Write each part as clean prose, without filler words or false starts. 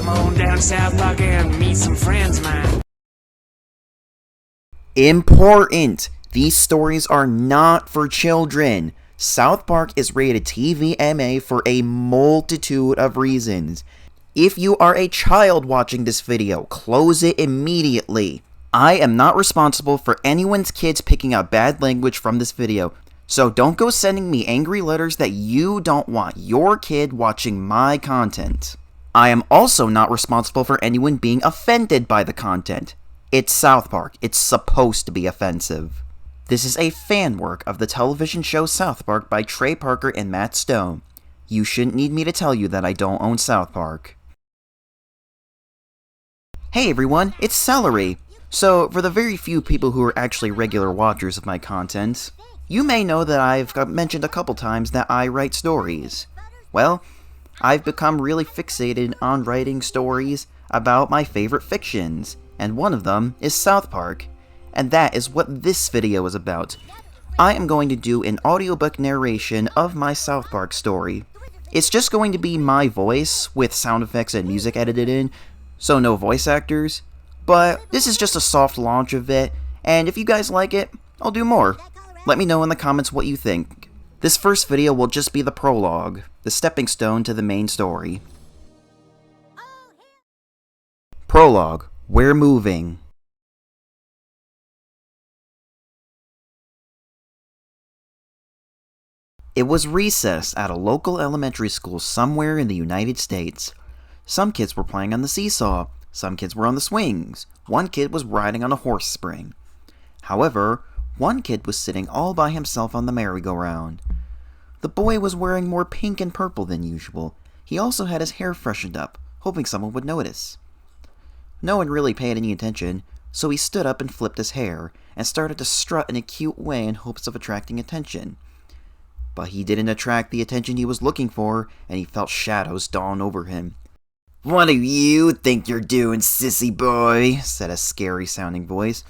Come on down South Park and meet some friends, man. Important! These stories are not for children. South Park is rated TVMA for a multitude of reasons. If you are a child watching this video, close it immediately. I am not responsible for anyone's kids picking up bad language from this video, so don't go sending me angry letters that you don't want your kid watching my content. I am also not responsible for anyone being offended by the content. It's South Park. It's supposed to be offensive. This is a fan work of the television show South Park by Trey Parker and Matt Stone. You shouldn't need me to tell you that I don't own South Park. Hey everyone, it's Celery. So, for the very few people who are actually regular watchers of my content, you may know that I've mentioned a couple times that I write stories. Well, I've become really fixated on writing stories about my favorite fictions, and one of them is South Park. And that is what this video is about. I am going to do an audiobook narration of my South Park story. It's just going to be my voice with sound effects and music edited in, so no voice actors. But this is just a soft launch of it, and if you guys like it, I'll do more. Let me know in the comments what you think. This first video will just be the prologue, the stepping stone to the main story. Prologue. We're moving. It was recess at a local elementary school somewhere in the United States. Some kids were playing on the seesaw, some kids were on the swings, one kid was riding on a horse spring. However, one kid was sitting all by himself on the merry-go-round. The boy was wearing more pink and purple than usual. He also had his hair freshened up, hoping someone would notice. No one really paid any attention, so he stood up and flipped his hair, and started to strut in a cute way in hopes of attracting attention. But he didn't attract the attention he was looking for, and he felt shadows dawn over him. "What do you think you're doing, sissy boy?" said a scary-sounding voice.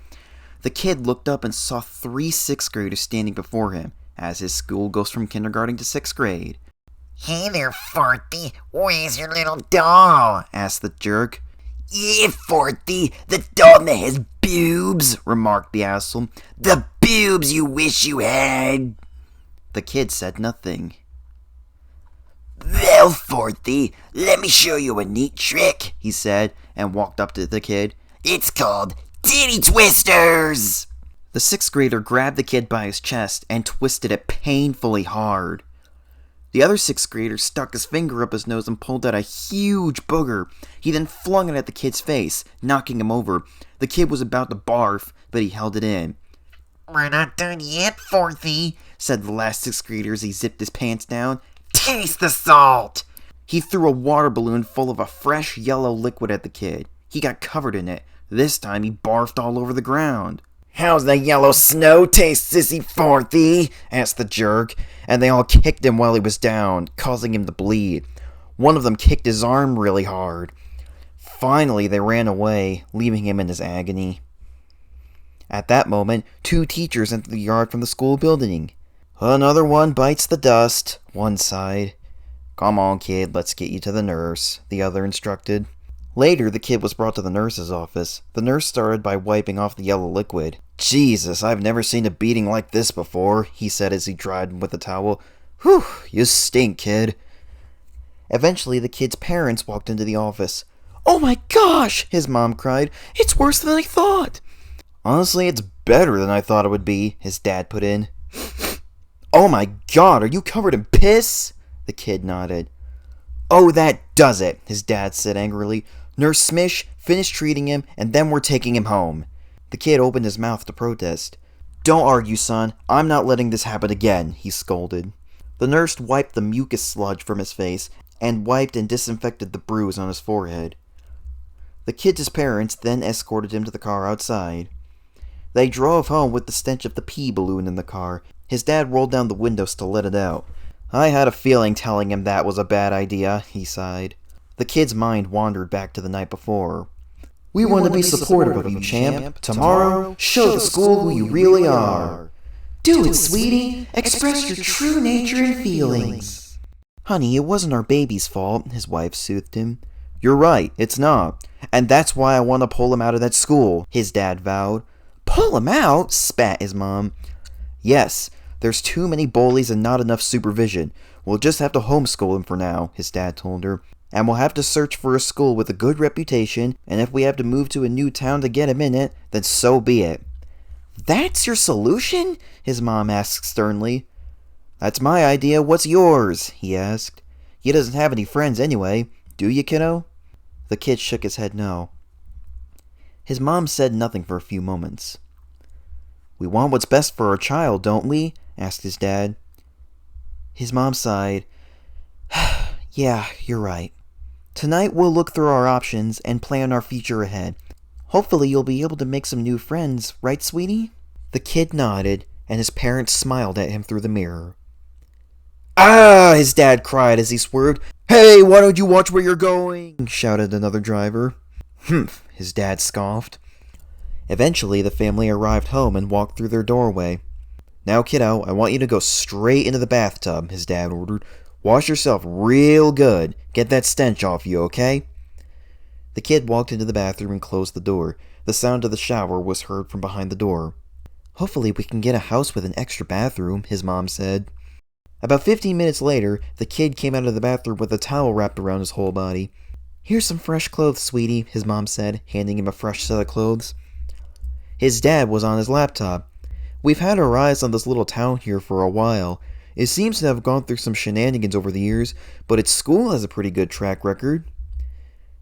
The kid looked up and saw 3 6th graders standing before him, as his school goes from kindergarten to 6th grade. "Hey there, Forty. Where's your little doll?" asked the jerk. "Yeah, Forty, the doll that has boobs," remarked the asshole. "The boobs you wish you had." The kid said nothing. "Well, Forty, let me show you a neat trick," he said, and walked up to the kid. "It's called Titty Twisters!" The 6th grader grabbed the kid by his chest and twisted it painfully hard. The other 6th grader stuck his finger up his nose and pulled out a huge booger. He then flung it at the kid's face, knocking him over. The kid was about to barf, but he held it in. "We're not done yet, Forty," said the last 6th grader as he zipped his pants down. "Taste the salt!" He threw a water balloon full of a fresh yellow liquid at the kid. He got covered in it. This time he barfed all over the ground. "How's the yellow snow taste, sissy Forty?" asked the jerk, and they all kicked him while he was down, causing him to bleed. One of them kicked his arm really hard. Finally, they ran away, leaving him in his agony. At that moment, 2 teachers entered the yard from the school building. "Another one bites the dust," one sighed. "Come on, kid, let's get you to the nurse," the other instructed. Later, the kid was brought to the nurse's office. The nurse started by wiping off the yellow liquid. "Jesus, I've never seen a beating like this before," he said as he dried him with a towel. "Whew, you stink, kid." Eventually, the kid's parents walked into the office. "Oh my gosh!" his mom cried. "It's worse than I thought!" "Honestly, it's better than I thought it would be," his dad put in. "Oh my god, are you covered in piss?" The kid nodded. "Oh, that does it," his dad said angrily. "Nurse Smish, finish treating him, and then we're taking him home." The kid opened his mouth to protest. "Don't argue, son. I'm not letting this happen again," he scolded. The nurse wiped the mucus sludge from his face, and wiped and disinfected the bruise on his forehead. The kid's parents then escorted him to the car outside. They drove home with the stench of the pee balloon in the car. His dad rolled down the windows to let it out. "I had a feeling telling him that was a bad idea," he sighed. The kid's mind wandered back to the night before. "We want to be supportive of you, champ. Tomorrow, show the school who you really are." "Do it, sweetie. Express your true nature and feelings." "Honey, it wasn't our baby's fault," his wife soothed him. You're right, it's not. And that's why I want to pull him out of that school, his dad vowed. Pull him out? Spat his mom. Yes, there's too many bullies and not enough supervision. We'll just have to homeschool him for now, his dad told her. And we'll have to search for a school with a good reputation, and if we have to move to a new town to get him in it, then so be it. That's your solution? His mom asked sternly. That's my idea, what's yours? He asked. He doesn't have any friends anyway, do you, kiddo? The kid shook his head no. His mom said nothing for a few moments. We want what's best for our child, don't we? Asked his dad. His mom sighed. Yeah, you're right. Tonight we'll look through our options and plan our future ahead. Hopefully you'll be able to make some new friends, right, sweetie? The kid nodded, and his parents smiled at him through the mirror. Ah! His dad cried as he swerved. Hey, why don't you watch where you're going? Shouted another driver. Humph, his dad scoffed. Eventually, the family arrived home and walked through their doorway. Now, kiddo, I want you to go straight into the bathtub, his dad ordered. Wash yourself real good. Get that stench off you, okay? The kid walked into the bathroom and closed the door. The sound of the shower was heard from behind the door. Hopefully we can get a house with an extra bathroom, his mom said. About 15 minutes later, the kid came out of the bathroom with a towel wrapped around his whole body. Here's some fresh clothes, sweetie, his mom said, handing him a fresh set of clothes. His dad was on his laptop. We've had our eyes on this little town here for a while. It seems to have gone through some shenanigans over the years, but its school has a pretty good track record.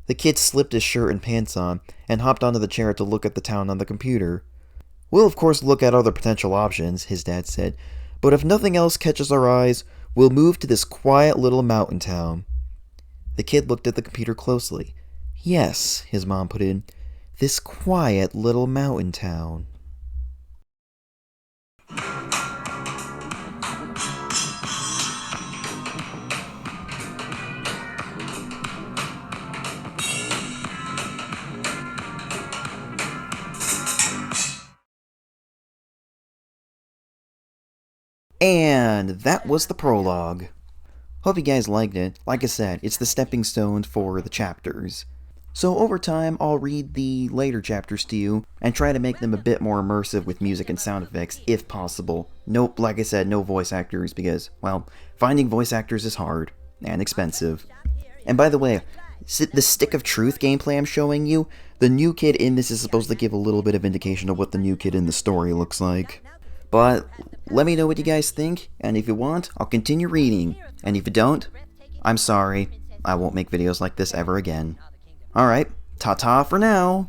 The kid slipped his shirt and pants on, and hopped onto the chair to look at the town on the computer. We'll of course look at other potential options, his dad said, but if nothing else catches our eyes, we'll move to this quiet little mountain town. The kid looked at the computer closely. Yes, his mom put in, this quiet little mountain town. And that was the prologue. Hope you guys liked it. Like I said, it's the stepping stone for the chapters. So over time, I'll read the later chapters to you and try to make them a bit more immersive with music and sound effects, if possible. Nope, like I said, no voice actors because, well, finding voice actors is hard and expensive. And by the way, the Stick of Truth gameplay I'm showing you, the new kid in this is supposed to give a little bit of indication of what the new kid in the story looks like. But let me know what you guys think, and if you want, I'll continue reading. And if you don't, I'm sorry. I won't make videos like this ever again. Alright, ta-ta for now!